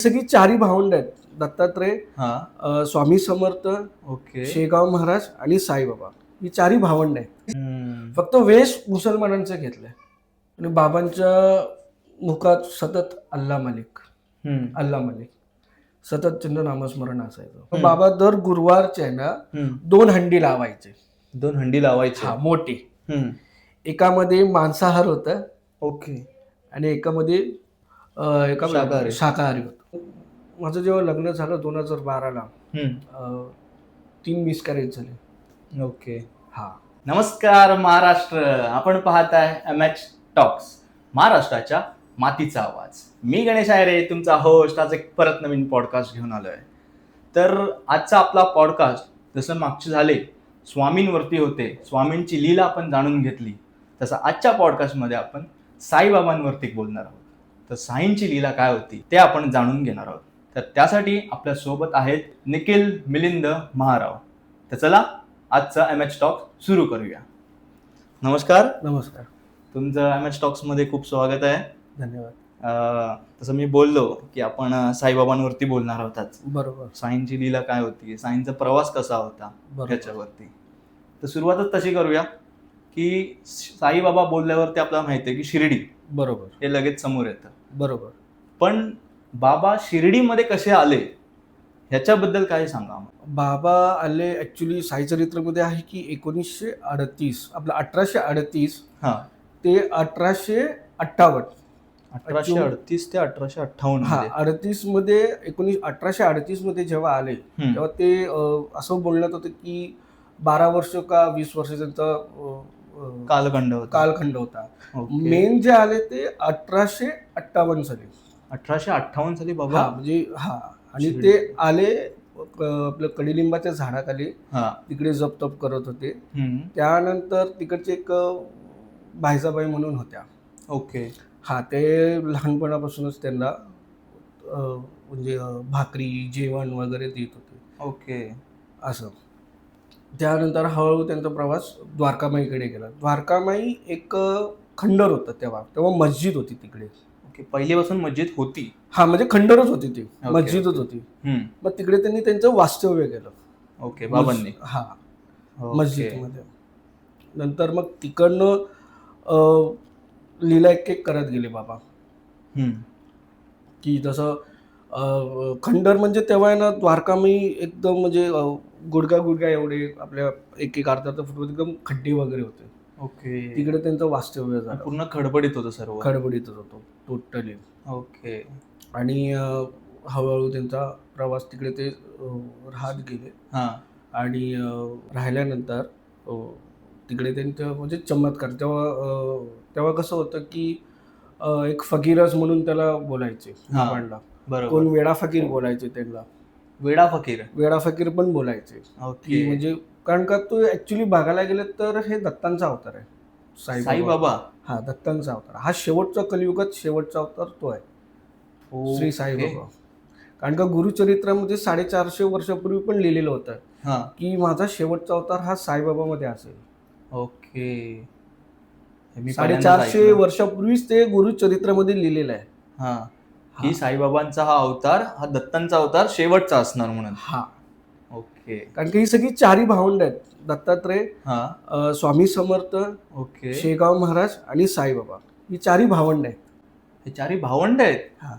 सगळी चारी भावंड आहेत. दत्तात्रय, हा. स्वामी समर्थ, ओके. शेगाव महाराज आणि साईबाबा ही चारी भावंड आहेत. फक्त वेश मुसलमानांचं घेतलंय आणि बाबांच्या मुखात सतत अल्ला मालिक अल्ला मालिक सतत त्यांचं नामस्मरण असायचं. बाबा दर गुरुवारच्या आहे ना 2 हंडी लावायचे. 2 हंडी लावायचे. हा मोठी. एकामध्ये मांसाहार होतं ओके. आणि एकामध्ये शाकाहारी. शाकाहारी होतं. माझं जेव्हा लग्न झालं 2012ला 3 मिसकॅरेज झाले. ओके. हा. नमस्कार महाराष्ट्र, आपण पाहताय MH टॉक्स, महाराष्ट्राच्या मातीचा आवाज. मी गणेश आयरे, तुमचा होस्ट. आज एक परत नवीन पॉडकास्ट घेऊन आलोय. तर आजचा आपला पॉडकास्ट जसं मागचे झाले स्वामींवरती होते, स्वामींची लीला आपण जाणून घेतली, तसं आजच्या पॉडकास्टमध्ये आपण साईबाबांवरती बोलणार आहोत. तर साईंची लीला काय होती ते आपण जाणून घेणार आहोत. तर त्यासाठी आपल्या सोबत आहेत निखिल मिलिंद महाराव. तर चला आजचा MH टॉक्स सुरू करूया. नमस्कार. नमस्कार. तुमचं MH टॉक्समध्ये खूप स्वागत आहे. धन्यवाद. तसं मी बोललो की आपण साईबाबांवरती बोलणार आहोत आज. बरोबर. साईंची लीला काय होती, साईंचा प्रवास कसा होता ह्याच्यावरती. तर सुरुवातच तशी करूया की साईबाबा बोलल्यावरती आपल्याला माहिती आहे की शिर्डी बरोबर हे लगेच समोर येतं. बरोबर. पण बाबा शिर्डीमध्ये कसे आले ह्याच्याबद्दल काय सांगा. बाबा आले ऍक्च्युली साई चरित्रमध्ये आहे की 1938 आपलं 1838 ते 1858. 1838 ते 1858. हा 38 मध्ये 1838 मध्ये जेव्हा आले तेव्हा ते असं बोलण्यात होतं की 12 वर्ष का 20 वर्ष त्यांचा कालखंड होता. मेन जे आले ते 1858 साली. 1858 साली बाबा म्हणजे हा. आणि ते आले आपलं कडीलिंबाच्या झाडाखाली तिकडे जप तप करत होते. त्यानंतर तिकडचे एक भाईजाबाई म्हणून होत्या. ओके. हा. ते लहानपणापासूनच त्यांना म्हणजे भाकरी जेवण वगैरे देत होते. ओके. असं. त्यानंतर हळूहळू त्यांचा प्रवास द्वारकामाईकडे गेला. द्वारकामाई एक खंडर होतं तेव्हा मस्जिद होती तिकडे. ओके. पहिलीपासून मस्जिद होती. हा म्हणजे खंडरच होती ती. मस्जिदच होती. मग तिकडे त्यांनी त्यांचं वास्तव्य केलं. ओके. बाबांनी. हा. मस्जिदमध्ये. नंतर मग तिकडनं लीला एक करत गेले बाबा. की जसं खंडर म्हणजे तेव्हा आहे ना द्वारकामाई एकदम म्हणजे गुडघा एवढे आपल्या एक अर्धा फुट एकदम खड्डे वगैरे होते. ओके. तिकडे त्यांचं वास्तव्य झालं. पूर्ण खडबडीत होतं सर्व. खडबडीतच होतो टोटली. ओके. आणि हळूहळू त्यांचा प्रवास तिकडे ते राहत गेले. आणि राहिल्यानंतर तिकडे त्यांचं म्हणजे चमत्कार तेव्हा कसं होतं की एक फकीरच म्हणून त्याला बोलायचे बाबांना. कोण वेडा फकीर बोलायचे त्यांना. वेडा फकीर पण बोलायचे. की म्हणजे कारण का तो ऍक्च्युली बघायला गेलं तर हे दत्तांचा अवतार आहे. साईबाबा. हा दत्तांचा अवतार. हा शेवटचा कलियुगात शेवटचा अवतार तो आहे. श्री साईबाबा. कारण का गुरुचरित्रामध्ये 450 वर्षापूर्वी पण लिहिलेलं होतं की माझा शेवटचा अवतार हा साईबाबामध्ये असेल. ओके. 450 वर्षापूर्वीच ते गुरुचरित्रामध्ये लिहिलेलं आहे की साईबाबांचा हा अवतार हा दत्तांचा अवतार शेवटचा असणार म्हणून. हा. ओके. कारण की ही सगळी चारी भावंड आहेत. दत्तात्रय, स्वामी समर्थ, ओके, शेगाव महाराज आणि साईबाबा ही चारी भावंड आहेत. हे चारी भावंड आहेत. हा.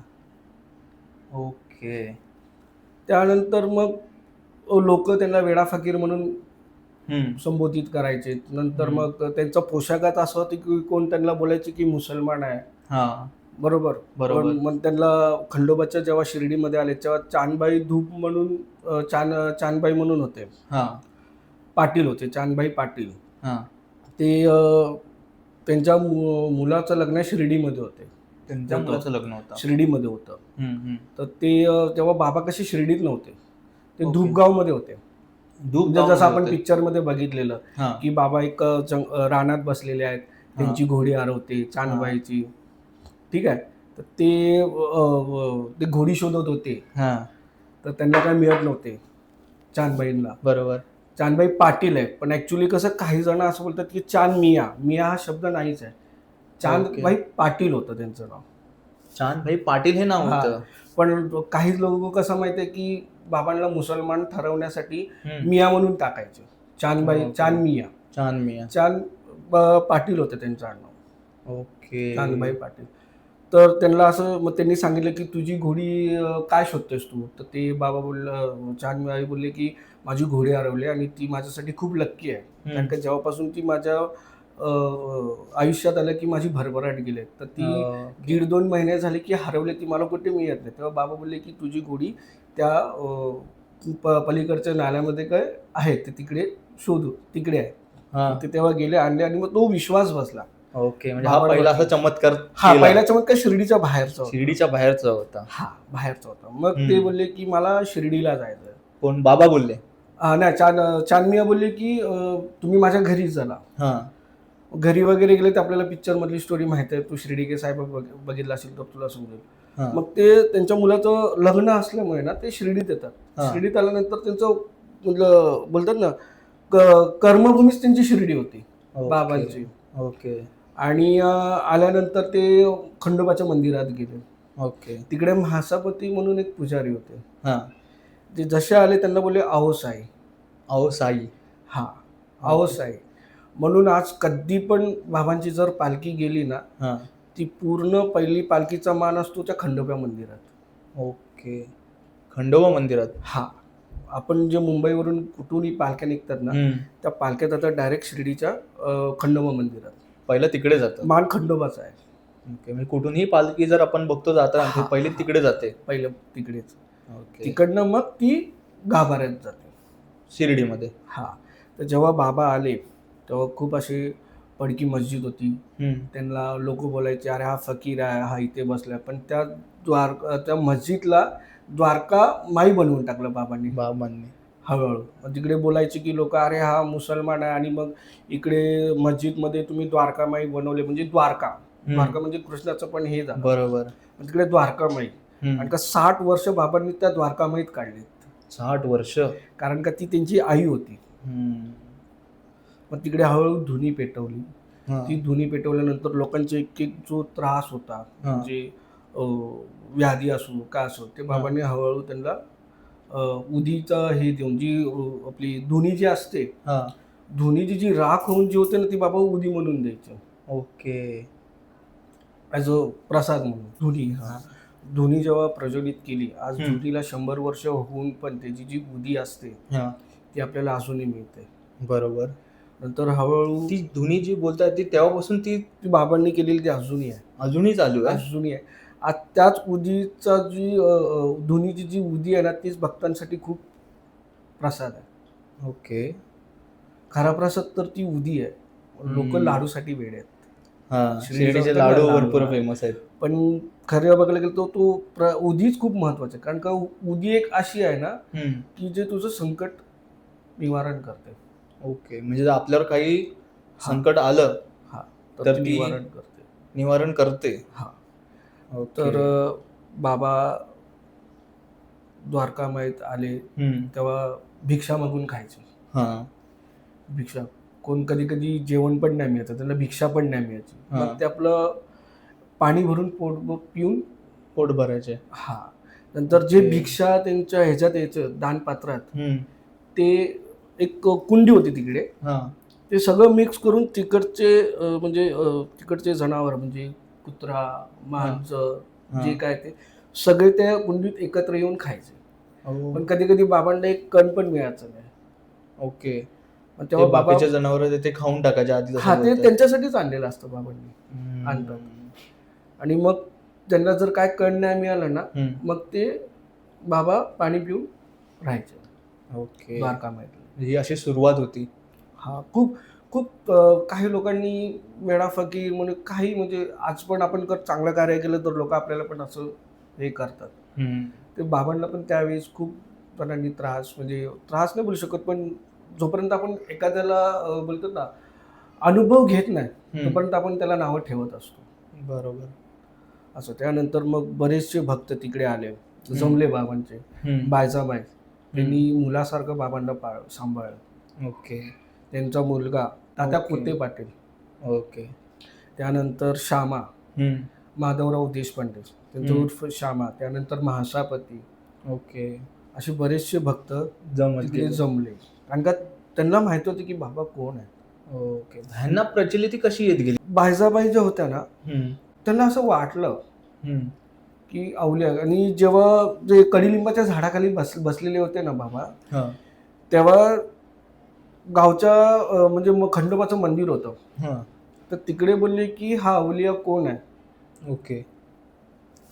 ओके. त्यानंतर मग लोक त्यांना वेडा फकीर म्हणून संबोधित करायचे. नंतर मग त्यांचा पोशाखात असं होतं की कोण त्यांना बोलायचे की मुसलमान आहे. बरोबर. मग त्यांना खंडोबाच्या जेव्हा शिर्डीमध्ये आले तेव्हा चांदबाई धूप म्हणून चांदबाई म्हणून होते. पाटील होते. चांदबाई पाटील. ते त्यांच्या मुलाचं लग्न शिर्डीमध्ये होते. त्यांच्या मुलाचं लग्न होतं शिर्डीमध्ये होतं. तर ते तेव्हा बाबा कसे शिर्डीत नव्हते, ते धूपगाव मध्ये होते. जसं आपण पिक्चर मध्ये बघितलेलं की बाबा एक रानात बसलेले आहेत, त्यांची घोडी हरवते चांदबाईची. ठीक आहे. तर ते घोडी शोधत होते. तर त्यांना काय मिळत नव्हते चांदबाईंना. बरोबर. चांदबाई पाटील आहे पण ऍक्च्युली कसं काही जण असं बोलतात की चांद मिया हा शब्द नाहीच आहे. चांदबाई पाटील होतं त्यांचं नाव. चांदभाई पाटील हे नाव हा. होतं. पण काही लोक कसं माहितीये की बाबांना मुसलमान ठरवण्यासाठी हम्म. मिया म्हणून टाकायचे. चांदभाई, ओके. चांद मिया, चांद मिया. चांद पाटील होते त्यांचं आडनाव, ओके. चांदभाई पाटील. तर त्यांना असं मग त्यांनी सांगितलं की तुझी घोडी काय शोधतेस तू? तर ते बाबा चांदभाई बोलले की माझी घोडी हरवली आणि ती माझ्यासाठी खूप लक्की आहे. कारण का जेव्हापासून ती माझ्या आयुष्यात आलं की माझी भरभराट गेली. तर ती ओके. 1.5-2 महिने झाले की हरवले, ती मला कुठे मिळत नाही. तेव्हा बाबा बोलले की तुझी घोडी त्या पलीकडच्या नाल्यामध्ये काय आहे ते तिकडे शोधू, तिकडे आहे. हा. ते तेव्हा गेले, आणले आणि मग तो विश्वास बसला. ओके. म्हणजे हा पहिला असा चमत्कार हा केला. पहिला चमत्कार शिर्डीच्या बाहेरचा होता. शिर्डीच्या बाहेरचा होता. हा बाहेरचा होता. मग ते बोलले की मला शिर्डीला जायचं. कोण? बाबा बोलले? नाही, चांदमिया बोलले की तुम्ही माझ्या घरी चला. हा. घरी वगैरे गेले तर आपल्याला पिक्चर मधली स्टोरी माहिती आहे, तू शिर्डी के साहेब बघितला असेल तर तुला समजेल. हा. मग ते त्यांच्या मुलाचं लग्न असल्यामुळे ना ते शिर्डीत येतात. हा. शिर्डीत आल्यानंतर त्यांचं म्हणजे बोलतात ना कर्मभूमीच त्यांची शिर्डी होती बाबांची. ओके. आणि आल्यानंतर ते खंडोबाच्या मंदिरात गेले. ओके. तिकडे म्हासापती म्हणून एक पुजारी होते. हा. ते जसे आले त्यांना बोलले आओ साई. आओ साई. हा, आओ साई. म्हणून आज कधी पण बाबांची जर पालखी गेली ना, हा. ती पूर्ण पहिली पालखीचा मान असतो त्या खंडोबा मंदिरात. ओके. खंडोबा मंदिरात. हा, आपण जे मुंबईवरून कुठूनही पालख्या निघतात ना, त्या पालख्या जातात डायरेक्ट शिर्डीच्या खंडोबा मंदिरात. पहिलं तिकडे जातं. मान खंडोबाचा आहे. ओके. म्हणजे कुठूनही पालखी जर आपण बघतो जाताना पहिले तिकडे जाते. पहिलं तिकडेच. ओके. तिकडनं मग ती गाभाऱ्यात जाते शिर्डीमध्ये. हा. तर जेव्हा बाबा आले तेव्हा खूप अशी पडकी मस्जिद होती. त्यांना लोक बोलायचे अरे हा फकीर आहे, हा इथे बसलाय. पण त्या मस्जिदला द्वारका माई बनवून टाकलं बाबांनी. हळूहळू तिकडे बोलायचे की लोक अरे हा मुसलमान आहे, आणि मग इकडे मस्जिदमध्ये तुम्ही द्वारकामाई बनवले, म्हणजे द्वारका म्हणजे कृष्णाचं पण हे झालं. बरोबर. तिकडे द्वारकामाई. आणि का 60 वर्ष बाबांनी त्या द्वारकामाईत काढली. 60 वर्ष. कारण का ती त्यांची आई होती. मग तिकडे हळूहळू धुनी पेटवली. ती धुनी पेटवल्यानंतर लोकांचे एक जो त्रास होता, म्हणजे व्याधी असो का असो, ते बाबांनी हळूहळू त्यांना उदीचं हे देऊन, जी आपली धुनी जी असते, धुनीची जी राख होऊन जी होते ना, ती बाबा उदी म्हणून द्यायचे. ओके. ॲज अ प्रसाद म्हणून धुनी. धुनी जेव्हा प्रज्वलित केली, आज धुनीला 100 वर्ष होऊन पण त्याची जी उदी असते ती आपल्याला अजूनही मिळते. बरोबर. नंतर हळूहळू ती धुनी जी बोलताय ती तेव्हापासून ती बाबांनी केलेली ती अजूनही आहे. अजूनही चालू आहे. अजूनही आहे. आज त्याच उदीचा जी धुनीची जी उदी आहे ना, तीच भक्तांसाठी खूप प्रसाद आहे. ओके. खरा प्रसाद तर ती उदी आहे. लोक लाडूसाठी वेडे आहेत. शिर्डीचे लाडू भरपूर फेमस आहेत. पण खरं बघायला गेलं तर तो उदीच खूप महत्वाचं आहे. कारण का उदी एक अशी आहे ना की जे तुझं संकट निवारण करते. ओके. म्हणजे जर आपल्यावर काही संकट आलं तर ती निवारण करते. हा. तर बाबा द्वारकामाईत आले तेव्हा भिक्षा मागून खायचे. भिक्षा कोण कधी कधी जेवण पण नाही मिळायचं, त्यांना भिक्षा पण नाही मिळायची. मग ते आपलं पाणी भरून पिऊन पोट भरायचे. हा. नंतर जे भिक्षा त्यांच्या ह्याच्यात यायचं दानपात्रात, ते एक कुंडी होती तिकडे, ते सगळं मिक्स करून तिकडचे जनावर म्हणजे कुत्रा, मांजर, जे काय ते सगळे त्या कुंडीत एकत्र येऊन खायचे. पण कधी कधी बाबांना एक कण पण मिळायचं नाही. ओके. तेव्हा बाबाचे जनावर ते खाऊन टाकायचे आधी. ते त्यांच्यासाठीच आणलेलं असतं बाबांनी, आणतात. आणि मग त्यांना जर काय कण नाही मिळालं ना, मग ते बाबा पाणी पिऊन राहायचे. ओके. द्वारकामाईत ही अशी सुरुवात होती. हा. खूप खूप काही लोकांनी वेडा फकीर म्हणून काही, म्हणजे आज पण आपण चांगलं कार्य केलं तर लोक आपल्याला पण असं हे करतात. ते बाबांना पण त्यावेळेस खूप जणांनी त्रास नाही बोलू शकत, पण जोपर्यंत आपण एखाद्याला बोलतो ना अनुभव घेत नाही तोपर्यंत आपण त्याला नावं ठेवत असतो. बरोबर. असं. त्यानंतर मग बरेचसे भक्त तिकडे आले, जमले बाबांचे. बायजाबाई त्यांनी मुलासारखं बाबांना सांभाळलं. ओके. त्यांचा मुलगा तात्या पोते पाटील. ओके. त्यानंतर श्यामा, माधवराव देशपांडे, त्यांचं उर्फ श्यामा, त्यानंतर महासापती, ओके. असे बरेचसे भक्त जमत तिकडे गेले. जमले. कारण का त्यांना माहित होतं की बाबा कोण आहे. ओके. ह्यांना प्रचलिती कशी येत गेली? बायजाबाई ज्या होत्या ना, त्यांना असं वाटलं की अवलिया. आणि जेव्हा जे कडीलिंबाच्या झाडाखाली बसलेले होते ना बाबा, तेव्हा गावच्या म्हणजे खंडोबाचं मंदिर होतं, तर तिकडे बोलले की हा अवलिया कोण आहे. ओके.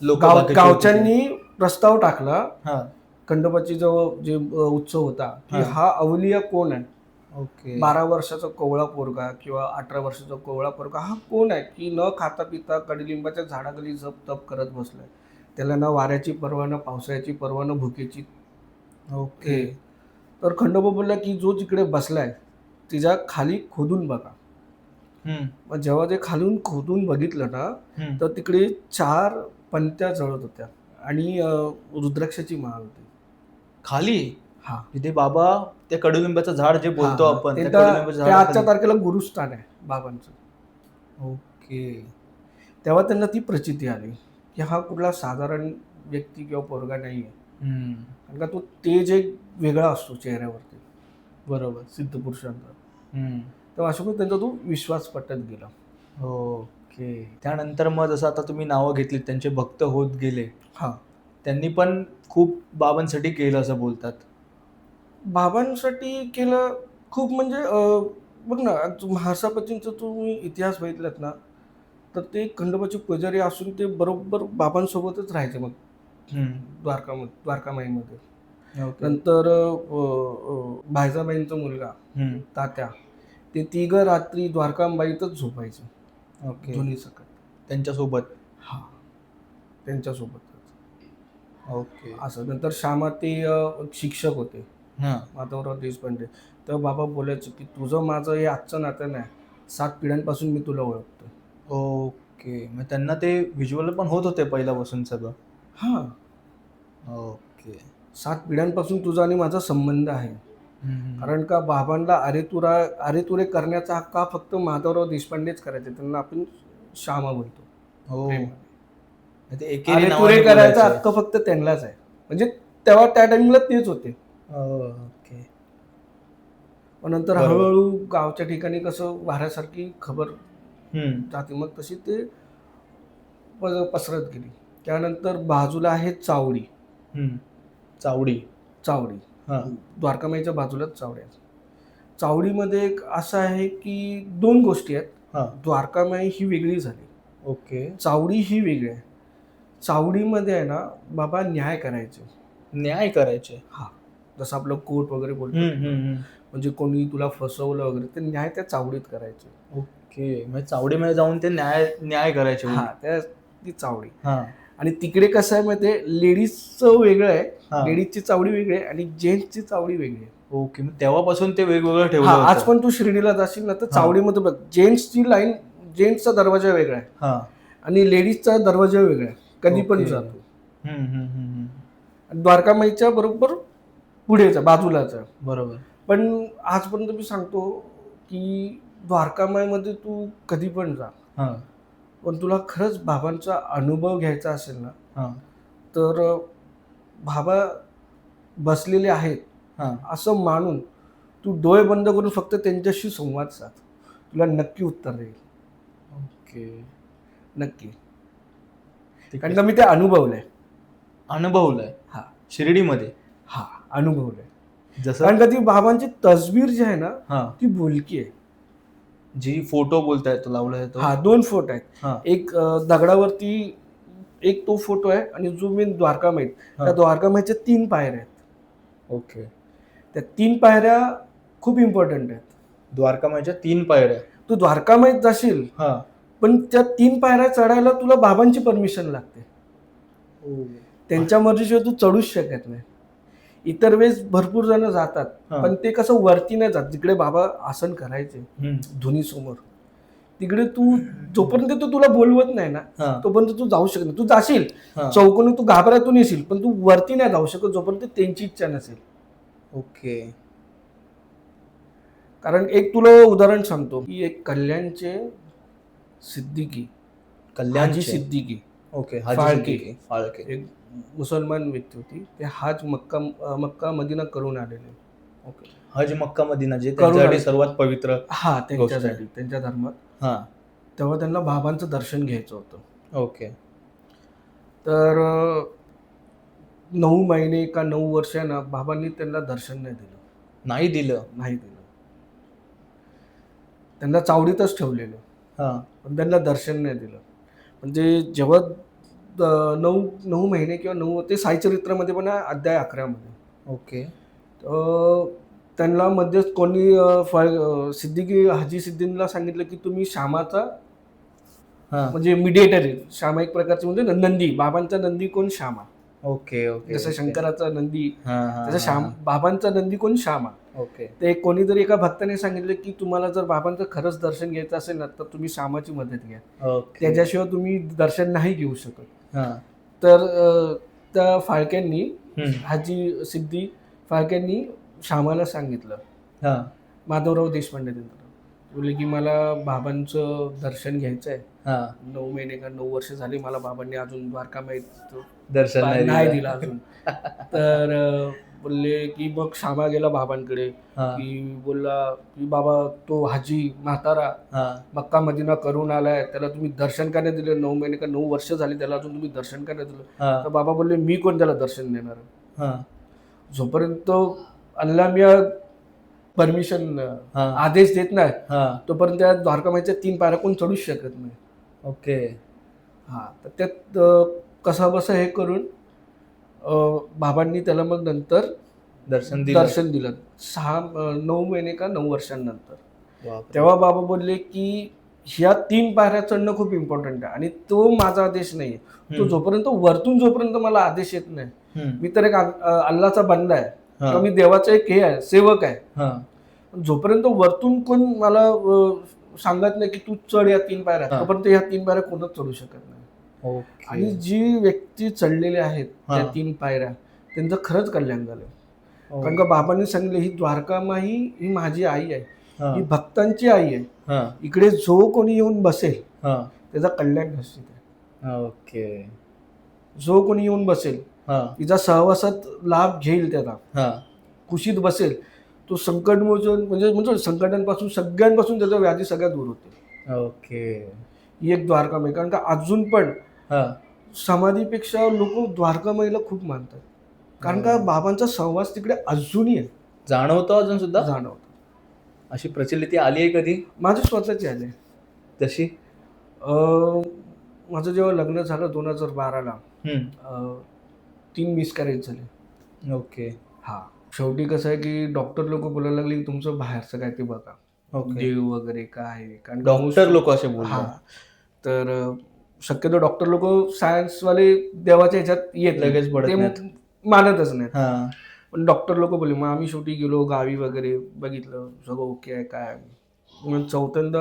गावच्यांनी प्रस्ताव टाकला हा. खंडोबाची जो जे उत्सव होता की हा अवलिया कोण आहे. ओके. 12 वर्षाचा कोवळा पोरगा किंवा 18 वर्षाचा कोवळा पोरगा हा कोण आहे की न खाता पिता कडलिंबाच्या झाडाखाली जप तप करत बसलाय. त्याला ना वाऱ्याची पर्वा, ना पावसाळ्याची पर्वा, ना भुकेची. ओके. तर खंडोबा बोलला की जो जिकडे बसलाय तिच्या खाली खोदून बघा. मग जेव्हा ते खालून खोदून बघितलं ना, तर तिकडे 4 पंत्या जळत होत्या आणि रुद्राक्षाची माळ होती खाली. हा, तिथे बाबा ते कडुलिंबाचं झाड जे बोलतो आपण, ते त्या कडुलिंबाच्या त्या आजच्या झाडाखाली. तारखेला गुरुस्थान आहे बाबांचं. ओके. तेव्हा त्यांना ती प्रचिती आली की हा कुठला साधारण व्यक्ती किंवा पोरगा नाही आहे. कारण का तो तेज एक वेगळा असतो चेहऱ्यावरती, बरोबर. सिद्ध पुरुषांचा. तेव्हा अशा पण त्यांचा तो विश्वास पटत गेला. ओके. त्यानंतर मग जसं आता तुम्ही नावं घेतली, त्यांचे भक्त होत गेले. हा, त्यांनी पण खूप बाबांसाठी केलं असं बोलतात. बाबांसाठी केलं खूप. म्हणजे बघ ना, महासापतींचा तुम्ही इतिहास बघितलात ना, तर ते खंडोबाचे पुजारी असून ते बरोबर बाबांसोबतच राहायचे. मग द्वारकामाईमध्ये नंतर भायजाबाईंचा मुलगा तात्या, ते तिघं रात्री द्वारकामाईतच झोपायचे. ओके. दोन्ही सकट त्यांच्यासोबत. हा, त्यांच्यासोबतच. ओके. असं. नंतर श्यामा ते शिक्षक होते, माधवराव देशपांडे. तर बाबा बोलायचे की तुझं माझं हे आजचं नातं नाही, 7 पिढ्यांपासून मी तुला ओळखतो. ओके. मग त्यांना ते व्हिज्युअल पण होत होते पहिल्यापासून सगळं. हा, ओके. 7 पिढ्यांपासून तुझा आणि माझा संबंध आहे. कारण का बाबांना अरेतुरे करण्याचा हक्क हा फक्त माधवराव देशपांडेच करायचे. त्यांना आपण श्यामा बोलतो. अरेतुरे करायचा हक्क फक्त त्यांनाच आहे. म्हणजे तेव्हा त्या टाइमला तेच होते. ओके. पण नंतर हळूहळू गावच्या ठिकाणी कसं वाऱ्यासारखी खबर जाते, मग तशी ते पसरत गेली. त्यानंतर बाजूला आहे चावडी. चावडी द्वारकामाईच्या बाजूलाच चावडी आहे. चावडीमध्ये एक असं आहे की 2 गोष्टी आहेत. द्वारकामाई ही वेगळी झाली. ओके. चावडी ही वेगळी आहे. चावडीमध्ये आहे ना बाबा न्याय करायचे. हा, जसं आपलं कोर्ट वगैरे बोलतो, म्हणजे कोणी तुला फसवलं वगैरे ते न्याय त्या चावडीत करायचे. ओके. म्हणजे चावडीमध्ये जाऊन ते न्याय करायचे. हा, ती चावडी. आणि तिकडे कसं आहे माहिती आहे, लेडीजचं वेगळं आहे, लेडीजची चावडी वेगळी आहे आणि जेंट्सची चावडी वेगळी आहे. ओके. मग तेव्हापासून ते वेगवेगळं ठेवलं. आज पण तू शिर्डीला जाशील ना, तर चावडीमध्ये बघ, जेंट्सची लाईन, जेंट्सचा दरवाजा वेगळा आहे आणि लेडीजचा दरवाजा वेगळा आहे. कधी पण जातो. द्वारकामाईच्या बरोबर पुढेचा, बाजूलाचा. बरोबर. पण आजपर्यंत मी सांगतो की द्वारकामाईमध्ये तू कधी पण जा, पण तुला खरंच बाबांचा अनुभव घ्यायचा असेल ना, तर बाबा बसलेले आहेत असं मानून तू डोळे बंद करून फक्त त्यांच्याशी संवाद साध, तुला नक्की उत्तर देईल. ओके. नक्की. कारण का मी ते अनुभवलंय. हा, शिर्डीमध्ये. हा, अनुभवलंय. जसं कारण का ती बाबांची तसबीर जी आहे ना, ती बोलकी आहे. जी फोटो बोलताय तो लावलाय तो. 2 फोटो आहेत. एक दगडावरती एक तो फोटो आहे आणि जो मेन द्वारकामाईत, त्या द्वारकामाईच्या 3 पायऱ्या आहेत. ओके. त्या 3 पायऱ्या खूप इम्पॉर्टंट आहेत. द्वारकामाईच्या 3 पायऱ्या. तू द्वारकामाईत जाशील, पण त्या 3 पायऱ्या चढायला तुला बाबांची परमिशन लागते. त्यांच्या मर्जीशिवाय तू चढूच शकत नाही. इतर वेळेस भरपूर जण जातात, पण ते कसं वरती नाही जात, जिकडे बाबा आसन करायचे धुनीसमोर, तिकडे तू जोपर्यंत तो तुला बोलवत नाही ना, तोपर्यंत तू जाऊ शकत नाही. तू जाशील चौकोनी, तू घाबरातून येशील, पण तू वरती नाही जाऊ शकत जोपर्यंत त्यांची इच्छा नसेल. ओके. कारण एक तुला उदाहरण सांगतो की एक कल्याणचे सिद्दीकी, हाजी सिद्दीकी, ओके. फाळके. फाळके. एक मुसलमान व्यक्ती होती. ते हाज मक्का मदिना करून आलेले. ओके. हज मक्का मदिना जे करून त्यांच्यासाठी आले. सर्वात पवित्र हा, गोष्ट आहे. त्यांच्यासाठी, त्यांच्या धर्मात. हा. तेव्हा त्यांना बाबांचं दर्शन घ्यायचं होतं. ओके. तर 9 महिने का 9 वर्षानं बाबांनी त्यांना दर्शन नाही दिलं. नाही दिलं. त्यांना चावडीतच ठेवलेलं. हा. पण त्यांना दर्शन नाही दिलं. म्हणजे जेव्हा 9 महिने किंवा 9 ते साईचरित्रामध्ये पण आहे, अध्याय 11 मध्ये. ओके. त्यांना मध्येच कोणी सिद्दीकी हाजी सिद्दीनला सांगितलं की तुम्ही श्यामाचा म्हणजे मीडिएटर आहे. श्यामा एक प्रकारचे म्हणजे नंदी, बाबांचा नंदी कोण? श्यामा. ओके. ओके. जसं शंकराचा नंदी, तसं तसं बाबांचा नंदी कोण? श्यामा. ओके. ते कोणीतरी एका भक्ताने सांगितलं की तुम्हाला जर बाबांचं खरंच दर्शन घ्यायचं असेल ना, तर तुम्ही श्यामाची मदत घ्या. त्याच्याशिवाय तुम्ही दर्शन नाही घेऊ शकत. तर त्या फाळक्यांनी, हाजी सिद्दी फाळक्यांनी श्यामाला सांगितलं, माधवराव देशपांडे बोलले की मला बाबांचं दर्शन घ्यायचं आहे. 9 महिने का 9 वर्ष झाली मला बाबांनी अजून द्वारकामाईत दर्शन नाही दिलं अजून. तर बोलले की मग श्यामा गेला बाबांकडे, की बोलला की बाबा तो हाजी म्हातारा मक्का मदिना करून आलाय, त्याला तुम्ही दर्शन का नाही दिलं? 9 महिने का 9 वर्ष झाली त्याला अजून तुम्ही दर्शन का नाही दिलं? तर बाबा बोलले मी कोण त्याला दर्शन देणार? जोपर्यंत अल्लाह मिया परमिशन आदेश देत नाही तोपर्यंत त्या द्वारकामाईच्या 3 पायऱ्या कोण चढूच शकत नाही. ओके. तर त्यात कसा बसा हे करून बाबांनी त्याला मग नंतर दर्शन दिलं 9 महिने का 9 वर्षांनंतर. तेव्हा बाबा बोलले की ह्या 3 पायऱ्या चढणं खूप इम्पॉर्टंट आहे आणि तो माझा आदेश नाहीये. तो जोपर्यंत मला आदेश येत नाही, मी तर एक अल्लाचा बंदा आहे किंवा मी देवाचा एक हे आहे, सेवक आहे. जोपर्यंत वरतून कोण मला सांगत नाही की तू चढ या 3 पायऱ्या, तोपर्यंत ह्या 3 पायऱ्या कोणच चढू शकत नाही. आणि जी व्यक्ती चढलेली आहेत त्या 3 पायऱ्या, त्यांचं खरंच कल्याण झालं. कारण का बाबांनी सांगितलं ही द्वारकामाई ही माझी आई आहे, ही भक्तांची आई आहे. इकडे जो कोणी येऊन बसेल त्याचा कल्याण निश्चित आहे. ओके. जो कोणी येऊन बसेल, तिचा सहवासात लाभ घेईल, त्याला कुशीत बसेल, तो संकटमोचन म्हणजे संकटांपासून सगळ्यांपासून त्याचा व्याधी सगळ्या दूर होते. ओके. ही एक द्वारकामाई. कारण का अजून पण समाधीपेक्षा लोक द्वारकामाईला खूप मानतात. कारण का बाबांचा सहवास तिकडे अजूनही आहे. जाणवतो अजून सुद्धा जाणवतो. अशी प्रचलिती आली आहे कधी? माझी स्वतःची आली. तशी माझं जेव्हा लग्न झालं 2012ला 3 मिसकॅरेज झाले. ओके. शेवटी कसं आहे की डॉक्टर लोक बोलायला लागले की तुमचं बाहेरचं काय ते बघा, देव वगैरे काय. कारण डॉक्टर लोक असे बोलतात. तर शक्यतो डॉक्टर लोक सायन्सवाले देवाच्या ह्याच्यात येत लगेच मानतच नाहीत. पण डॉक्टर लोक बोलले. मग आम्ही शेवटी गेलो गावी वगैरे, बघितलं सगळं ओके आहे काय. मग चौथ्यांदा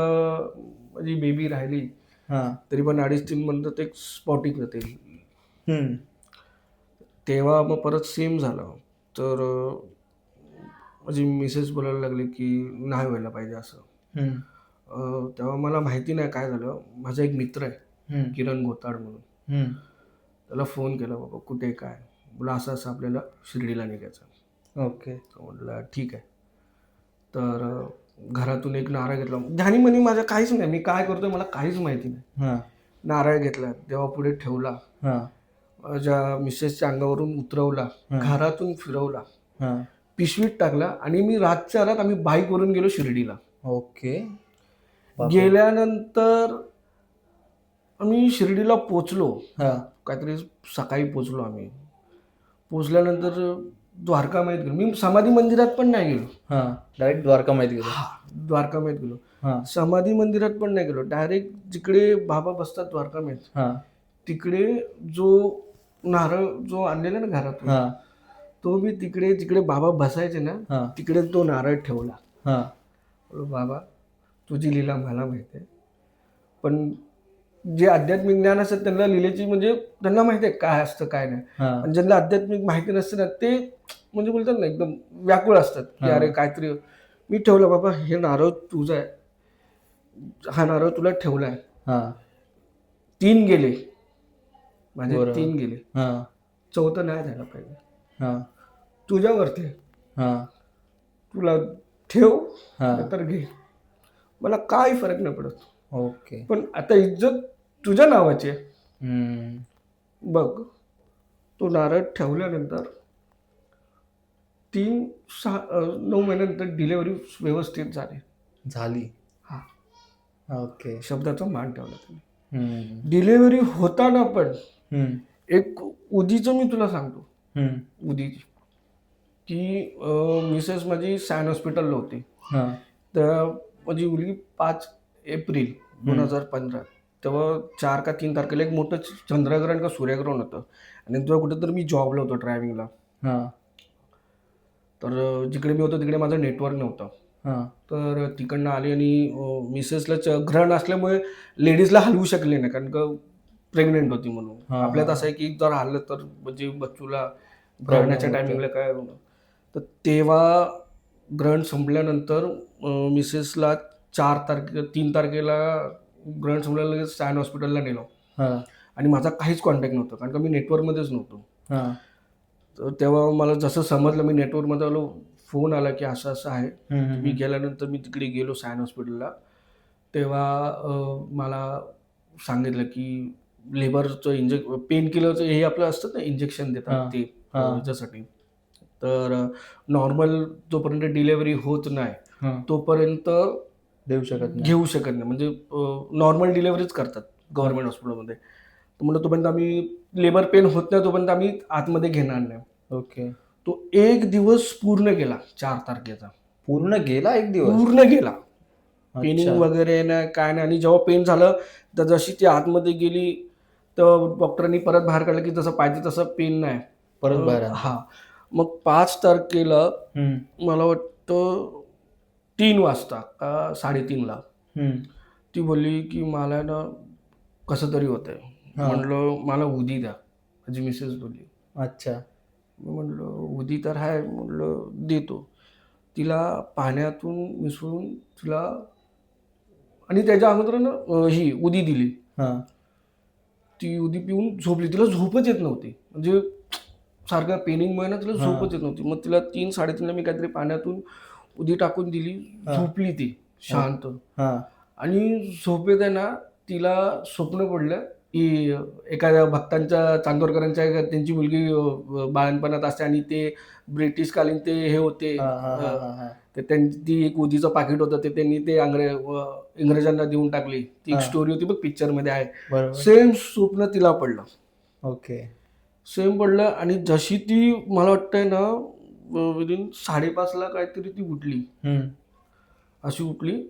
माझी बेबी राहिली, तरी पण 2.5-3 महिन्यात एक स्पॉटिंग होते. तेव्हा मग परत सेम झालं. तर माझी मिसेस बोलायला लागली की नाही व्हायला पाहिजे असं. तेव्हा मला माहिती नाही काय झालं. माझा एक मित्र आहे किरण गोताड म्हणून, त्याला फोन केला, बाबा कुठे काय? बोला असं असं आपल्याला शिर्डीला निघायचं. ओके. म्हटलं ठीक आहे. तर घरातून एक नारळ घेतला. ध्यानी म्हणे माझ्या काहीच नाही, मी काय करतोय मला काहीच माहिती नाही. नारळ घेतला, देवापुढे ठेवला, माझ्या मिसेसच्या अंगावरून उतरवला, घरातून फिरवला, पिशवीत टाकला आणि मी रातच्या रात आम्ही बाईकवरून गेलो शिर्डीला. ओके. गेल्यानंतर आम्ही शिर्डीला पोचलो, काहीतरी सकाळी पोचलो. आम्ही पोचल्यानंतर द्वारकामाईत गेलो. मी समाधी मंदिरात पण नाही गेलो, डायरेक्ट द्वारकामाईत गेलो. द्वारकामाईत गेलो. समाधी मंदिरात पण नाही गेलो, डायरेक्ट जिकडे बाबा बसतात द्वारकामाईत तिकडे जो नारळ जो आणलेला ना घरातून, तो मी तिकडे जिकडे बाबा बसायचे ना तिकडे तो नारळ ठेवला. बाबा तुझी लीला मला माहिती आहे, पण जे आध्यात्मिक ज्ञान असतं त्यांना लिलेची म्हणजे त्यांना माहिती आहे काय असतं काय नाही. पण ज्यांना आध्यात्मिक माहिती नसते ना ते म्हणजे बोलतात ना एकदम व्याकुळ असतात की अरे काहीतरी. मी ठेवलं, बाबा हे नारळ तुझा आहे, हा नारळ तुला ठेवलाय. 3 गेले, माझे बरोबर. 3 गेले, हा 4थं नाही झालं पाहिजे. हा तुझ्यावरती हा तुला ठेव हा नाहीतर घे, मला काही फरक नाही पडत. ओके. पण आता इज्जत तुझ्या नावाची आहे. बघ, तो नारळ ठेवल्यानंतर 9 महिन्यानंतर डिलेवरी व्यवस्थित झाली. हा, ओके. शब्दाचा मान ठेवला तुम्ही. डिलेवरी होताना पण एक उदीचं मी तुला सांगतो, उदीची की मिसेस माझी सॅन हॉस्पिटलला होती. तर माझी मुलगी 5 एप्रिल 2015, तेव्हा 4 का 3 तारखेला एक मोठं चंद्रग्रहण का सूर्यग्रहण होतं. आणि तेव्हा कुठेतरी मी जॉबला होतो ड्रायव्हिंगला. तर जिकडे मी होतो तिकडे माझं नेटवर्क नव्हतं. तर तिकडनं आली आणि मिसेसला ग्रहण असल्यामुळे लेडीजला हलवू शकले नाही, कारण का प्रेग्नेंट होती म्हणून. आपल्यात असं आहे की जर हल्लं तर म्हणजे बच्चूला ग्रहणाच्या टायमिंगला काय होणार. तर तेव्हा ग्रहण संपल्यानंतर मिसेसला 3 तारखेला ग्रहण संपल्याला लगेच सॅन हॉस्पिटलला नेलो. आणि माझा काहीच कॉन्टॅक्ट नव्हता, कारण का मी नेटवर्कमध्येच नव्हतो. तर तेव्हा मला जसं समजलं, मी नेटवर्कमध्ये आलो, फोन आला की असं असं आहे. मी गेल्यानंतर मी तिकडे गेलो सॅन हॉस्पिटलला. तेव्हा मला सांगितलं की लेबरचं पेन किलरचं हे आपलं असतं ना, इंजेक्शन देतात ते याच्यासाठी. तर नॉर्मल जोपर्यंत डिलेवरी होत नाही तोपर्यंत घेऊ शकत नाही. म्हणजे नॉर्मल डिलेवरीच करतात गव्हर्नमेंट हॉस्पिटलमध्ये. तर म्हणलं तोपर्यंत आम्ही लेबर पेन होत नाही तोपर्यंत आम्ही आतमध्ये घेणार नाही. ओके. तो 1 दिवस पूर्ण गेला 4 तारखेचा. पूर्ण गेला 1 दिवस? पूर्ण गेला. पेनिंग वगैरे नाही, काय नाही. आणि जेव्हा पेन झालं तर जशी ती आतमध्ये गेली तर डॉक्टरांनी परत बाहेर काढलं की जसं पाहिजे तसं पेन नाही. परत बाहेर हा. मग 5 तारखेला मला वाटतं 3 वाजता का 3:30ला ती बोलली की मला ना कसं तरी होतंय. म्हणलं मला उदी द्या, माझी मिसेस बोलली. अच्छा. मी म्हणलं उदी तर आहे, म्हणलं देतो. तिला पाण्यातून मिसळून तिला आणि त्याच्या अगोदर ना ही उदी दिली. ती उदी पिऊन झोपली. तिला झोपच येत नव्हती, म्हणजे सारख्या पेनिंगमुळे ना तिला झोपच येत नव्हती. मग तिला 3-3:30ला मी काहीतरी पाण्यातून उदी टाकून दिली, झोपली ती शांत. आणि झोपेत आहे ना तिला स्वप्न पडलं की एखाद्या भक्तांच्या, चांदोरकरांच्या त्यांची मुलगी बाळणपणात असते आणि ते ब्रिटिशकालीन ते हे होते, तर ती एक उदीचं पाकिट होतं, ते त्यांनी ते इंग्रजांना देऊन टाकली. ती एक स्टोरी होती बघ, पिक्चरमध्ये आहे. सेम स्वप्न तिला पडलं. ओके. सेम पडलं. आणि जशी ती मला वाटतंय ना विदिन 5:30ला काहीतरी ती उठली, अशी उठली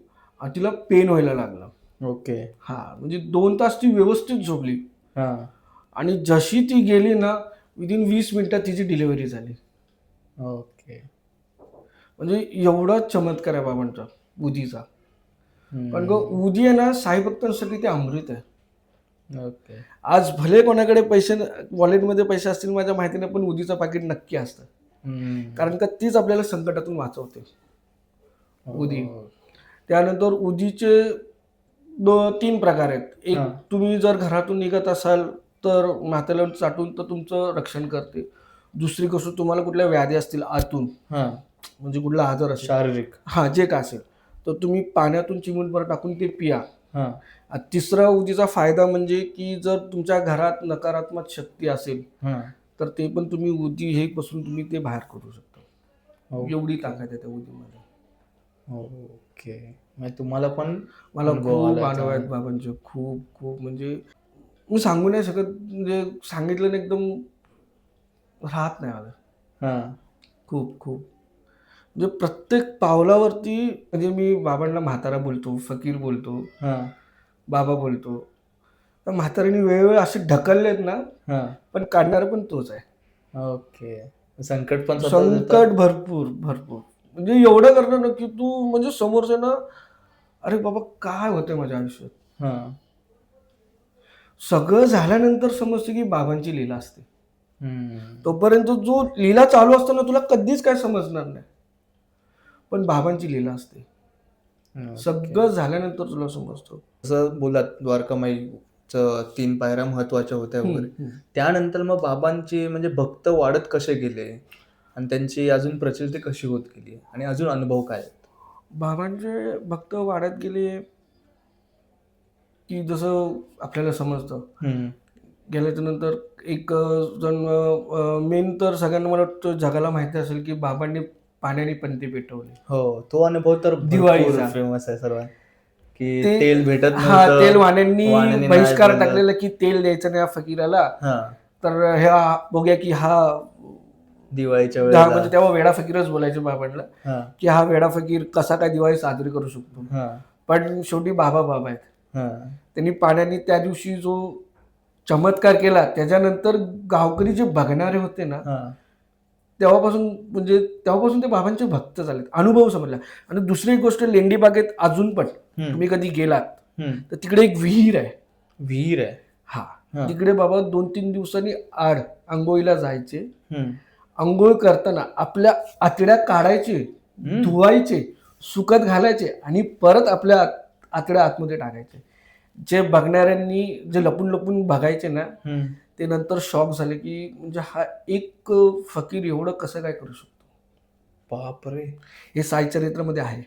आणि तिला पेन व्हायला लागला. ओके. हा, म्हणजे 2 तास ती व्यवस्थित झोपली. आणि जशी ती गेली ना विदिन 20 मिनिटात तिची डिलिव्हरी झाली. ओके. म्हणजे एवढा चमत्कार आहे बाबांचा उदीचा. कारण का उदी आहे ना साई भक्तांसाठी ते अमृत आहे. ओके. आज भले कोणाकडे पैसे, वॉलेटमध्ये पैसे असतील माझ्या माहितीने, पण उदीचं पाकिट नक्की असतं. कारण का तीच आपल्याला संकटातून वाचवते उदी. त्यानंतर उदीचे 3 प्रकार आहेत. एक, तुम्ही जर घरातून निघत असाल तर म्हाताऱ्याला चाटून तर तुमचं रक्षण करते. दुसरी गोष्ट, तुम्हाला कुठल्या व्याधी असतील आतून, म्हणजे कुठला आजार असेल शारीरिक, जे का असेल, तर तुम्ही पाण्यातून चिमूटभर टाकून ते पिया. तिसरा उदीचा फायदा म्हणजे की जर तुमच्या घरात नकारात्मक शक्ती असेल तर ते पण तुम्ही उदी हे पासून तुम्ही ते बाहेर करू शकता. एवढी ताकद आहे त्या उदीमध्ये. ओके. म्हणजे तुम्हाला पण मला खूप अनुभव आहेत बाबांचे, खूप खूप. म्हणजे मी सांगू नाही शकत, म्हणजे सांगितलं ना एकदम राहत नाही मला. खूप खूप म्हणजे प्रत्येक पावलावरती, म्हणजे मी बाबांना म्हातारा बोलतो, फकीर बोलतो, बाबा बोलतो. तर म्हाताऱ्याने वेळोवेळी असे ढकललेत ना, पण काढणार पण तोच आहे. ओके. संकट भरपूर भरपूर. म्हणजे एवढं करणार ना की तू, म्हणजे समोरच्या ना, अरे बाबा काय होतंय माझ्या आयुष्यात. सगळं झाल्यानंतर समजते की बाबांची लीला असते. तोपर्यंत जो लीला चालू असतो ना तुला कधीच काय समजणार नाही, पण बाबांची लीला असते. सगळं झाल्यानंतर तुला समजतो. असं बोलात द्वारकामाई 3 पायऱ्या महत्वाच्या होत्या वगैरे. त्यानंतर मग बाबांचे म्हणजे भक्त वाढत कसे गेले आणि त्यांची अजून प्रचिती कशी होत गेली आणि अजून अनुभव काय आहेत? बाबांचे भक्त वाढत गेले की जसं आपल्याला समजतं गेल्याच्या नंतर एक जण मेन तर सगळ्यांना मला वाटतं जगाला माहिती असेल की बाबांनी पाण्याने पंथी पेटवली. हो, तो अनुभव तर दिवाळीचा फेमस आहे सर्व, की ते तेल भेटत हा नव्हतं, तेल वाण्यांनी वाण्याने बहिष्कार नाही टाकलेला की तेल द्यायचं नाही या फकीराला. तर ह्या बघूया की हा दिवाळीच्या म्हणजे वेळेला तेव्हा वेडा फकीरच बोलायचे बाबांना की हा वेडा फकीर कसा काय दिवाळी साजरी करू शकतो. पण शेवटी बाबा आहेत. त्यांनी पाण्याने त्या दिवशी जो चमत्कार केला त्याच्यानंतर गावकरी जे बघणारे होते ना तेव्हापासून ते बाबांचे भक्त झालेत. अनुभव समजला. आणि दुसरी एक गोष्ट, लेंडी बागेत अजून पण तुम्ही कधी गेलात तर तिकडे एक विहीर आहे. हा, तिकडे बाबा 2-3 दिवसांनी आड आंघोळीला जायचे. आंघोळ करताना आपल्या आतड्या काढायचे, धुवायचे, सुकत घालायचे आणि परत आपल्या आतड्या आतमध्ये टाकायचे. जे बघणाऱ्यांनी जे लपून लपून बघायचे ना ते नंतर शॉक झाले की म्हणजे हा एक फकीर एवढं कसं काय करू शकतो. बापरे, हे साई चरित्रामध्ये आहे.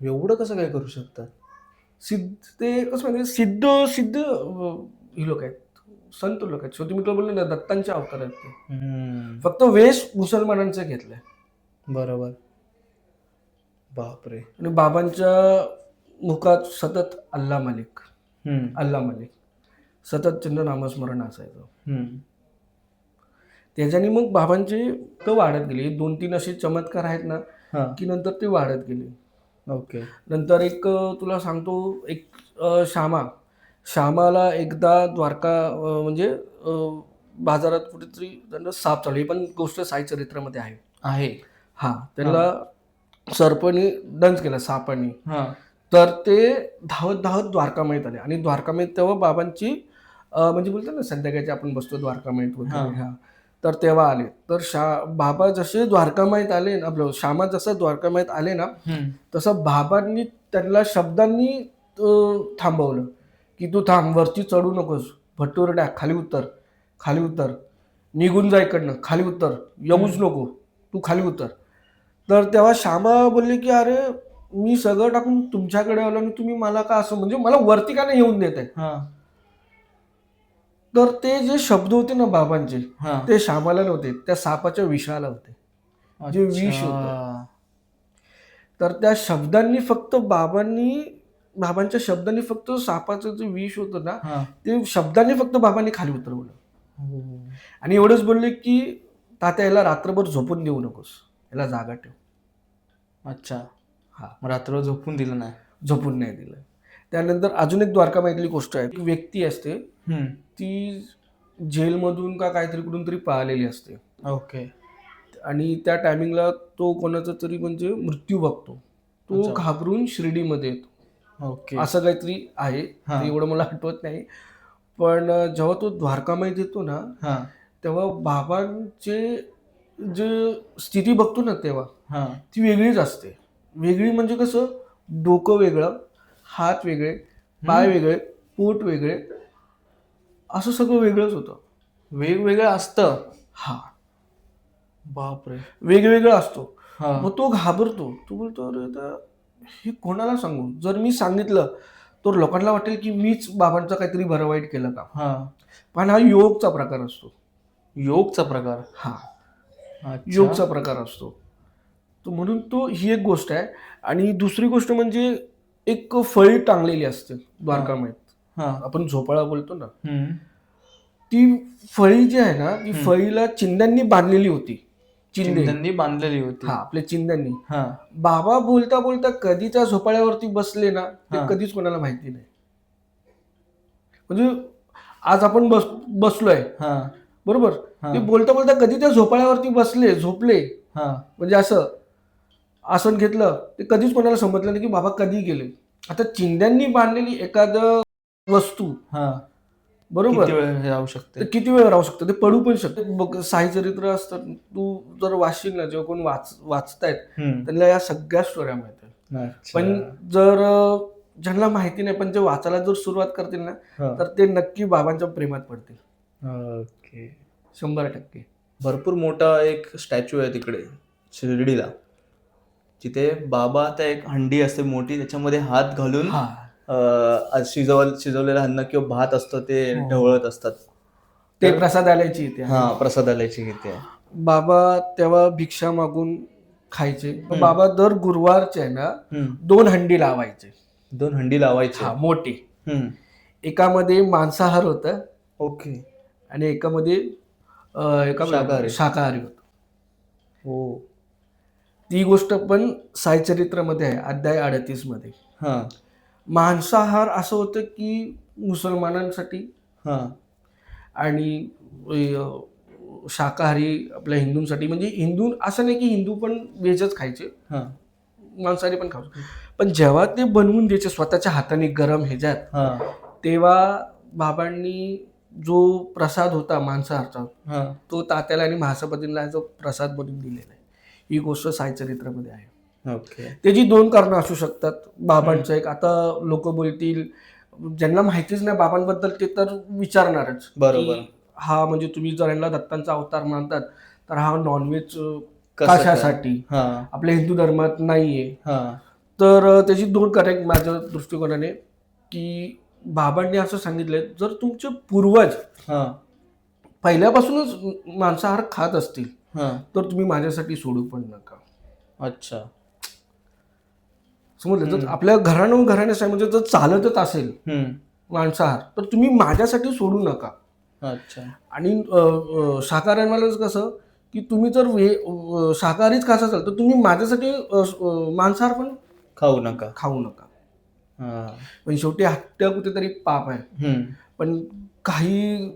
एवढं कसं काय करू शकतात? ते कसं म्हणजे सिद्ध ही लोक आहेत, संत लोक आहेत. शेवटी मी तुला बोललो ना दत्तांचे अवतार आहेत ते. फक्त वेश मुसलमानांचं घेतलंय. बरोबर. बापरे. आणि बाबांच्या मुखात सतत अल्ला मालिक सतत त्यांचं नामस्मरण असायचं. त्याच्याने मग बाबांचे तो वाढत गेले. 2-3 असे चमत्कार आहेत ना की नंतर ते वाढत गेले. ओके. नंतर एक तुला सांगतो, एक श्यामाला एकदा द्वारका म्हणजे बाजारात कुठेतरी त्यांना साप चालू. ही पण गोष्ट साई चरित्रामध्ये आहे. हा, त्याला सर्पाने दंश केला सापाने. तर ते धावत धावत द्वारकामाईत आले. आणि द्वारकामाईत तेव्हा बाबांची म्हणजे बोलतो ना संध्याकाळची आपण बसतो द्वारकामाईत वगैरे, तर तेव्हा आले. तर बाबा जसे द्वारकामाईत आले ना, आपलं श्यामा जसं द्वारकामाईत आले ना तसं बाबांनी त्यांना शब्दांनी थांबवलं की तू थांब, वरती चढू नकोस, भटुरड्या खाली उतर, निघून जा इकडनं, खाली उतर, येऊच नको, तू खाली उतर. तर तेव्हा श्यामा बोलले की अरे मी सगळं टाकून तुमच्याकडे आलो आणि तुम्ही मला का असं, म्हणजे मला वरती का नाही येऊन देत आहे. तर ते जे शब्द होते ना बाबांचे ते श्यामाला नव्हते, त्या सापाच्या विषाला होते, जे विष होतं. तर त्या शब्दांनी फक्त बाबांच्या शब्दांनी फक्त सापाचं जे विष होतं ना ते शब्दांनी फक्त बाबांनी खाली उतरवलं. आणि एवढंच बोलले की तात्या याला रात्रभर झोपून देऊ नकोस, याला जागा ठेव. अच्छा. हा, रात्र झोपून दिलं नाही? झोपून नाही दिलं. त्यानंतर अजून एक द्वारकामाईतली गोष्ट आहे. एक व्यक्ती असते, ती जेलमधून का काहीतरी कुठून तरी पळालेली असते. ओके. आणि त्या टायमिंगला तो कोणाचा तरी म्हणजे मृत्यू बघतो. तो घाबरून शिर्डीमध्ये येतो. ओके. असं काहीतरी आहे, एवढं मला आठवत नाही. पण जेव्हा तो द्वारकामाईत येतो ना तेव्हा बाबांचे जे स्थिती बघतो ना तेव्हा ती वेगळीच असते. वेगळी म्हणजे कसं, डोकं वेगळं, हात वेगळे, पाय वेगळे, पोट वेगळे, असं सगळं वेगळंच होतं. वेगवेगळं असतं. हा, बापरे, वेगवेगळं असतो. मग तो घाबरतो. तो बोलतो अरे हे कोणाला सांगू, जर मी सांगितलं तर लोकांना वाटेल की मीच बाबांचं काहीतरी बरं वाईट केलं का. पण हा योगचा प्रकार असतो. योगचा प्रकार? योगचा प्रकार असतो. तर म्हणून ही एक गोष्ट आहे. आणि दुसरी गोष्ट म्हणजे एक फळी टांगलेली असते द्वारकामाईत, आपण झोपाळा बोलतो ना, ती फळी जी आहे ना ती फळीला चिंध्यांनी बांधलेली होती. चिंध्यांनी बांधलेली होती? आपल्या चिंध्यांनी. बाबा बोलता बोलता कधी त्या झोपाळ्यावरती बसले ना ते कधीच कोणाला माहिती नाही. म्हणजे आज आपण बसलोय बरोबर, ते बोलता बोलता कधी त्या झोपाळ्यावरती झोपले म्हणजे असं आसन घेतलं ते कधीच कोणाला समजलं नाही की बाबा कधी गेले. आता चिंध्यांनी बांधलेली एखादं वस्तू बरोबर किती वेळ राहू शकते? किती वेळ राहू शकतं, ते पडू पण शकते. साई चरित्र असतात, तू जर वाचशील ना, जेव्हा कोण वाचतायत त्यांना या सगळ्या स्टोऱ्या माहिती. पण जर ज्यांना माहिती नाही पण जे वाचायला जर सुरुवात करतील ना तर ते नक्की बाबांच्या प्रेमात पडतील. ओके. 100%. भरपूर मोठा एक स्टॅच्यू आहे तिकडे शिर्डीला, जिथे बाबा, आता एक हंडी असते मोठी, त्याच्यामध्ये हात घालून शिजवलेलं अन्न किंवा भात असतं ते ढवळत असतात. ते प्रसादालयाची इथे आहे. हा, प्रसादालयाची इथे आहे. बाबा तेव्हा भिक्षा मागून खायचे. बाबा दर गुरुवारचे आहे ना 2 हंडी लावायचे. 2 हंडी लावायचे. हा, मोठी. एकामध्ये मांसाहार होता. ओके. आणि एकामध्ये शाकाहारी होत. हो. ती गोष्ट पण साईचरित्रामध्ये आहे, अध्याय 38 मध्ये. मांसाहार असं होतं की मुसलमानांसाठी आणि शाकाहारी आपल्या हिंदूंसाठी. म्हणजे हिंदू असं नाही की हिंदू पण व्हेजच खायचे, मांसाहारी पण खायचे. पण जेव्हा ते बनवून द्यायचे स्वतःच्या हाताने गरम ह्याच्यात, तेव्हा बाबांनी जो प्रसाद होता मांसाहारचा तो तात्याला आणि महासपतींना जो प्रसाद बनवून दिलेला आहे. ही गोष्ट साईचरित्रामध्ये आहे. त्याची 2 कारणं असू शकतात. बाबांचं एक, आता लोक बोलतील ज्यांना माहितीच नाही बाबांबद्दल ते तर विचारणारच. बरोबर. हा म्हणजे तुम्ही जर यांना दत्तांचा अवतार मानतात तर हा नॉनव्हेज कशासाठी आपल्या हिंदू धर्मात नाहीये. तर त्याची 2 कारण माझ्या दृष्टिकोनाने, की बाबांनी असं सांगितलंय जर तुमचे पूर्वज पहिल्यापासूनच मांसाहार खात असतील तर तुम्ही माझ्यासाठी सोडू पण नका. अच्छा. समजलं, जर आपल्या घराण्यासाठी म्हणजे जर चालतच असेल मांसाहार तर तुम्ही माझ्यासाठी सोडू नका. अच्छा. आणि शाकाहाऱ्यांना कसं की तुम्ही जर शाकाहारीच खात असाल तर तुम्ही माझ्यासाठी मांसाहार पण खाऊ नका. पण शेवटी हत्या कुठेतरी पाप आहे. पण काही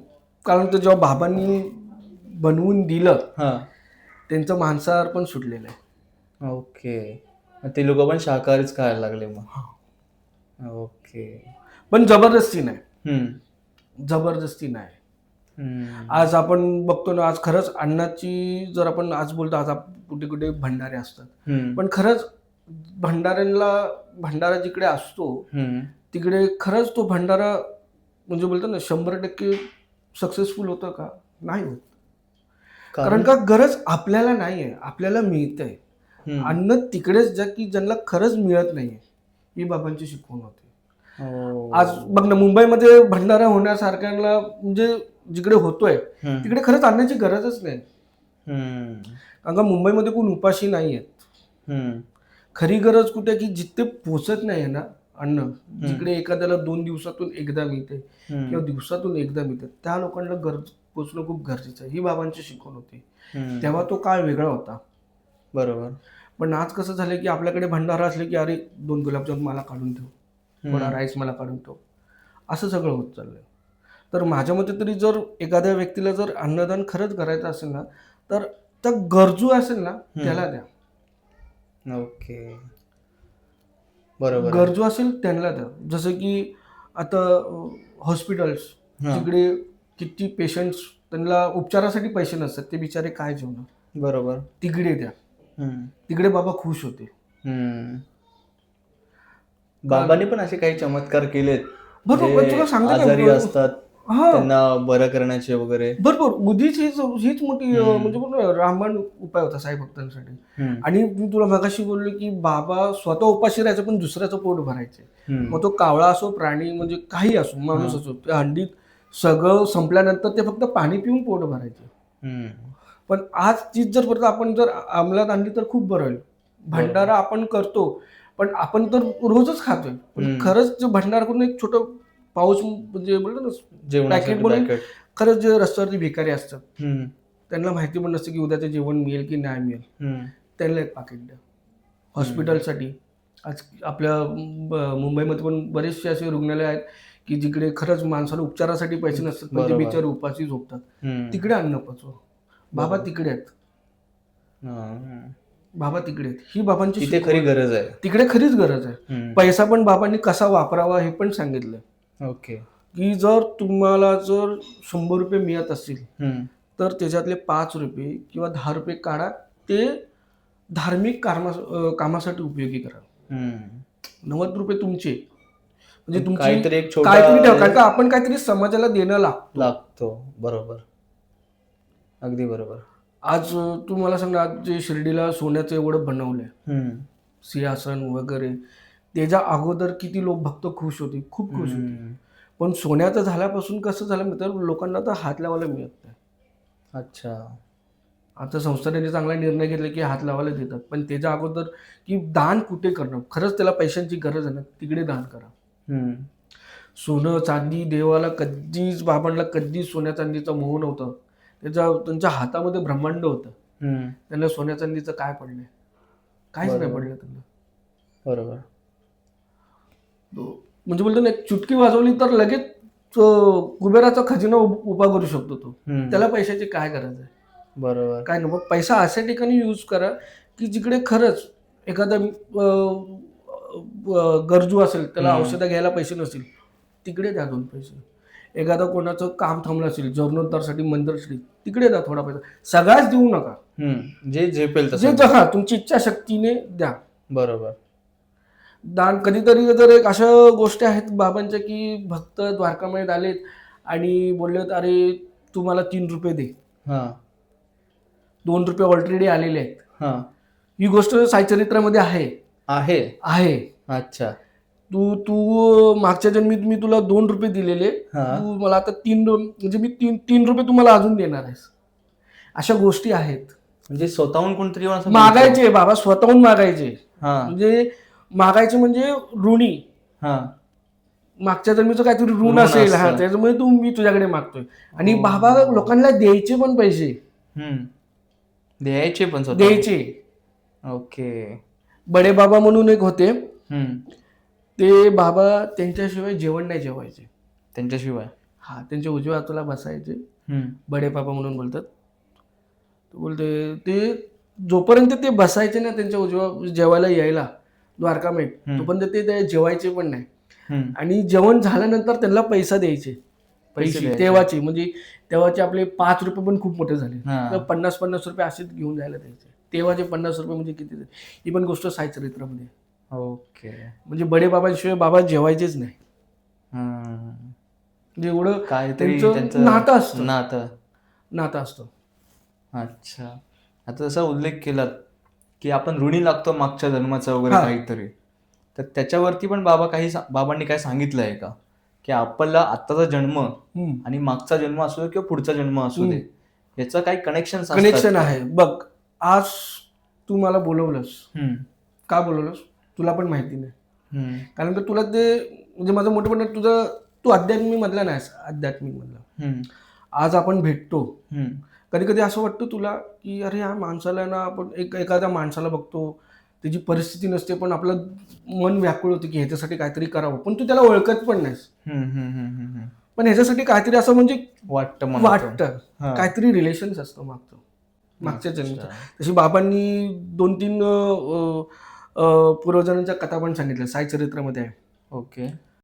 कारण तर जेव्हा बाबांनी बनवून दिलं त्यांचं मांसाहार पण सुटलेलं आहे. ओके. ते लोक पण शाकाहारीच खायला लागले मग. ओके. पण जबरदस्ती नाही. आज आपण बघतो ना, आज खरंच अन्नाची जर आपण आज बोलतो, आज कुठे कुठे भंडारे असतात, पण खरंच भंडारा जिकडे असतो तिकडे खरंच तो भंडारा म्हणजे बोलतो ना 100% सक्सेसफुल होतं का? नाही होत. कारण का गरज आपल्याला नाहीये, आपल्याला मिळतंय. अन्न तिकडेच की ज्यांना खरंच मिळत नाहीये. ही बाबांची शिकवण होती. आज बघ ना, मुंबईमध्ये भंडारा होण्यासारख्याला म्हणजे जिकडे होतोय तिकडे खरंच अन्नाची गरजच नाही. कारण का मुंबईमध्ये कोण उपाशी नाहीयेत. खरी गरज कुठे की जिथे पोचत नाही ना अन्न, जिकडे एखाद्याला 2 दिवसातून एकदा मिळते किंवा दिवसातून एकदा मिळते, त्या लोकांना गरज पोचणं खूप गरजेचं आहे. ही बाबांची शिकवण होती. तेव्हा तो काळ वेगळा होता. बरोबर. पण आज कसं झालं की आपल्याकडे भंडारा असले की अरे 2 गुलाबजाम मला काढून ठेव, थोडा राईस मला काढून ठेव, असं सगळं होत चाललंय. तर माझ्या मते तरी जर एखाद्या व्यक्तीला जर अन्नदान खरंच करायचं असेल ना तर त्या गरजू असेल ना त्याला द्या. ओके. बरोबर. गरजू असेल त्यांना द्या. जसं की आता हॉस्पिटल्स तिकडे किती पेशंट्स, त्यांना उपचारासाठी पैसे नसतात, ते बिचारे काय जेवणार. बरोबर. तिकडे द्या. तिकडे बाबा खुश होते. बाबांनी पण असे काही चमत्कार केलेत बरोबर. आजारी असतात त्यांना बरं करण्याचे वगैरे. बरोबर. बुद्धीच हीच मोठी म्हणजे रामबाण उपाय होता साई भक्तांसाठी. आणि मी तुला मगाशी बोललो की बाबा स्वतः उपाशी राहायचं पण दुसऱ्याचं पोट भरायचे. मग तो कावळा असो, प्राणी म्हणजे काही असो, माणूस असो, त्या हंडीत सगळं संपल्यानंतर ते फक्त पाणी पिऊन पोट भरायचे. पण आज तीच जर परत आपण जर अंमलात आणली तर खूप बरं होईल. भंडारा आपण करतो पण आपण तर रोजच खातोय. पण खरंच जे भंडारा करून एक छोटं पाऊच म्हणजे बोलतो ना पॅकेट बनवून, खरंच जे रस्त्यावरती भिकारी असतात त्यांना माहिती पण नसते की उद्याचं जेवण मिळेल की नाही मिळेल, त्यांना एक पाकिट द्या. हॉस्पिटलसाठी आज आपल्या मुंबईमध्ये पण बरेचसे असे रुग्णालय आहेत की जिकडे खरंच माणसाला उपचारासाठी पैसे नसतात, म्हणजे बिचारे उपाशी झोपतात, तिकडे अन्न पोचवा. बाबा तिकडे आहेत. बाबा तिकडे आहेत. ही बाबांची खरी गरज आहे. तिकडे खरीच गरज आहे. पैसा पण बाबांनी कसा वापरावा हे पण सांगितलं. ओके. की जर तुम्हाला जर 100 रुपये मिळत असतील तर त्याच्यातले 5 रुपये किंवा 10 रुपये काढा, ते धार्मिक कामासाठी उपयोगी करा. 90 रुपये तुमचे म्हणजे तुमची काहीतरी एक काहीतरी ठेवा, कारण का आपण काहीतरी समाजाला देणं लागतो. बरोबर, अगदी बरोबर. आज तू मला सांग ना, आज जे शिर्डीला सोन्याचं एवढं बनवलंय, सिंहासन वगैरे, त्याच्या अगोदर किती लोक भक्त खुश होते, खूप खुश होते. पण सोन्याचं झाल्यापासून कसं झालं तर लोकांना तर हात लावायला मिळत नाही. अच्छा. आता संस्थानाने चांगला निर्णय घेतला की हात लावायला देतात, पण त्याच्या अगोदर की दान कुठे करणं, खरंच त्याला पैशांची गरज आहे ना, तिकडे दान करा. सोनं चांदी देवाला कधीच, बाबांना कधीच सोन्या चांदीचं मोह नव्हतं. त्यांच्या हातामध्ये ब्रह्मांड होतं. त्यांना सोन्या चांदीचं काय पडलंय? काहीच नाही पडलं त्यांना. बरोबर. म्हणजे बोलतो ना, एक चुटकी वाजवली तर लगेच कुबेराचा खजिना उभा करू शकतो तो. त्याला पैशाची काय गरज आहे? बरोबर. काय नाही, पैसा अशा ठिकाणी यूज करा की जिकडे खरंच एखादा गरजू असेल, त्याला औषधं घ्यायला पैसे नसतील, तिकडे द्या 2 पैसे. एखादा कोणाचं काम थांबलं असेल, जीर्णोद्धारसाठी मंदिरसाठी, तिकडे द्या थोडा पैसा. सगळ्याच देऊ नका. जे झेपेल जे तुमची इच्छाशक्तीने द्या. बरोबर. दान कधीतरी जर एक अशा गोष्टी आहेत बाबांच्या की भक्त द्वारकामाईत आलेत आणि बोललेत, अरे तू मला 3 रुपये दे. 2 रुपये ऑलरेडी आलेले आहेत. ही गोष्ट साईचरित्रामध्ये आहे. अच्छा. तू मागच्या जन्मीत मी तुला 2 रुपये दिलेले, तू मला आता 3 म्हणजे मी 3 रुपये तुम्हाला अजून देणार आहेस. अशा गोष्टी आहेत. म्हणजे स्वतःहून कोणतरी मागायचे बाबा, स्वतःहून मागायचे. म्हणजे मागायचे म्हणजे ऋणी. मागच्या जन्मीचं काहीतरी ऋण असेल, त्याच्यामुळे मी तुझ्याकडे मागतोय. आणि बाबा लोकांना द्यायचे पण पैसे, द्यायचे. ओके. बडे बाबा म्हणून एक होते, ते बाबा त्यांच्याशिवाय जेवण नाही जेवायचे. त्यांच्याशिवाय? त्यांच्या उजव्या हाताला बसायचे. बडे बाबा म्हणून बोलतात. बोलते ते जोपर्यंत ते बसायचे ना त्यांच्या उजव्या जेवायला यायला द्वारकामाईत, तोपर्यंत ते जेवायचे पण नाही. आणि जेवण झाल्यानंतर त्यांना पैसा द्यायचे. पैसे तेव्हाचे, म्हणजे तेव्हाचे आपले 5 रुपये पण खूप मोठे झाले. तर 50-50 रुपये असेच घेऊन जायला द्यायचे. तेव्हाचे 50 रुपये म्हणजे किती? ही पण गोष्ट साईचरित्रामध्ये. ओके. म्हणजे बडे बाबांशिवाय बाबा जेवायचेच नाही. म्हणजे एवढं त्यांचं नातं असतं. अच्छा. आता जसा उल्लेख केलात की आपण ऋणी लागतो मागच्या जन्माचा वगैरे काहीतरी, तर त्याच्यावरती पण बाबांनी काय सांगितलं आहे का, की आपल्याला आत्ताचा जन्म आणि मागचा जन्म असू दे किंवा पुढचा जन्म असू दे, याचं काही कनेक्शन आहे? बघ, आज तू मला बोलवलंस, का बोलवलंस तुला पण माहिती नाही. कारण की तुला ते, म्हणजे माझं मोठेपण तू आध्यात्मिक मधला नाहीस, आध्यात्मिक मधला. आज आपण भेटतो, कधी कधी असं वाटतं तुला की अरे या माणसाला ना, आपण एखाद्या माणसाला बघतो, त्याची परिस्थिती नसते, पण आपलं मन व्याकुळ होतं की ह्याच्यासाठी काहीतरी करावं, पण तू त्याला ओळखत पण नाहीस. पण ह्याच्यासाठी काहीतरी असं म्हणजे वाटतं काहीतरी रिलेशन्स असतं मागच्या जन्माचं. तशी बाबांनी 2-3 पूर्वजांच्या कथा पण सांगितल्या साईचरित्रामध्ये आहे. ओके.